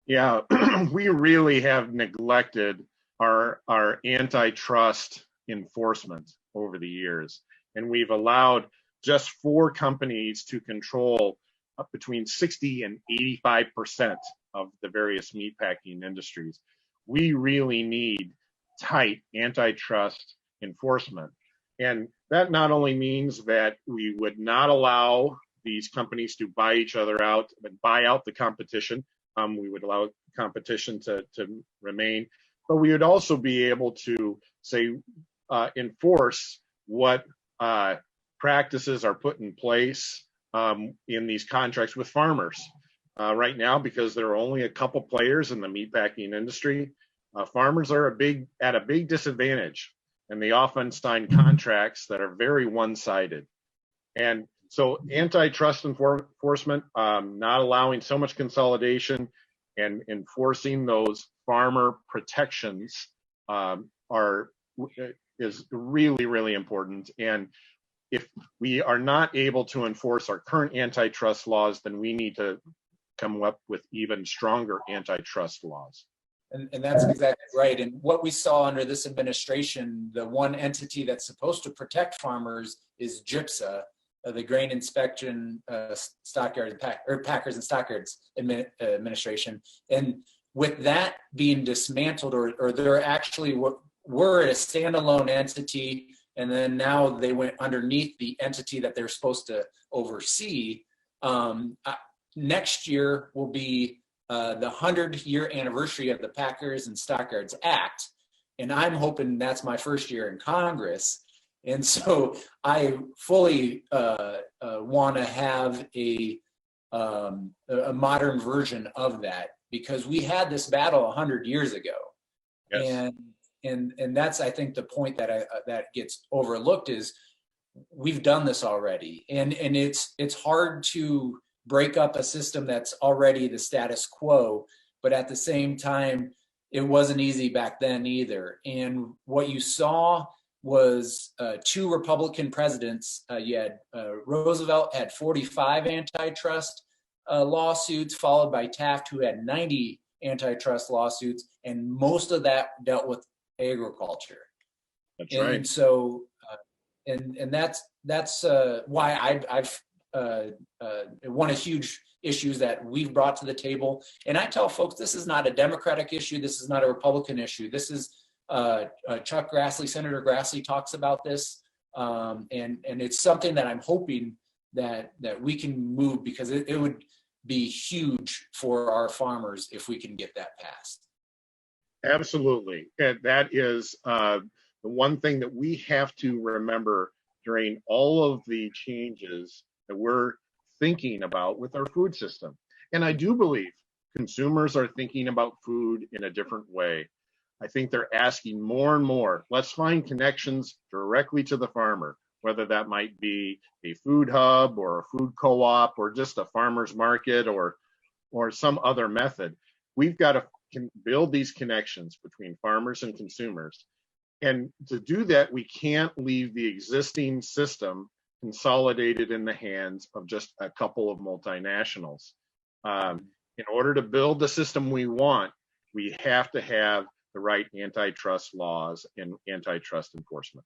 Yeah, we really have neglected our antitrust enforcement over the years, and we've allowed just four companies to control up between 60 and 85% of the various meatpacking industries. We really need tight antitrust enforcement, and that not only means that we would not allow these companies to buy each other out, but buy out the competition. We would allow competition to remain, but we would also be able to say enforce what practices are put in place in these contracts with farmers. Right now, because there are only a couple players in the meatpacking industry, farmers are at a big disadvantage, and they often sign contracts that are very one-sided. And so antitrust enforcement, not allowing so much consolidation and enforcing those farmer protections is really, really important. And if we are not able to enforce our current antitrust laws, then we need to come up with even stronger antitrust laws. And that's exactly right. And what we saw under this administration, the one entity that's supposed to protect farmers is GIPSA, the Grain Inspection Packers and Stockyards Administration. And with that being dismantled, or they're actually were a standalone entity, and then now they went underneath the entity that they're supposed to oversee. Next year will be the 100-year anniversary of the Packers and Stockyards Act, and I'm hoping that's my first year in Congress. And so I fully want to have a modern version of that, because we had this battle 100 years ago. Yes. And that's, I think, the point that gets overlooked is we've done this already, and it's hard to break up a system that's already the status quo, but at the same time, it wasn't easy back then either. And what you saw was two Republican presidents. You had Roosevelt had 45 antitrust lawsuits, followed by Taft, who had 90 antitrust lawsuits, and most of that dealt with agriculture. That's right. And so, and that's why I've one of the huge issues that we've brought to the table. And I tell folks, this is not a Democratic issue. This is not a Republican issue. This is Chuck Grassley, Senator Grassley talks about this, and it's something that I'm hoping that we can move, because it would be huge for our farmers if we can get that passed. Absolutely. And that is the one thing that we have to remember during all of the changes that we're thinking about with our food system. And I do believe consumers are thinking about food in a different way. I think they're asking more and more, let's find connections directly to the farmer, whether that might be a food hub or a food co-op or just a farmer's market or some other method. We've got to build these connections between farmers and consumers. And to do that, we can't leave the existing system consolidated in the hands of just a couple of multinationals. In order to build the system we want, we have to have the right antitrust laws and antitrust enforcement.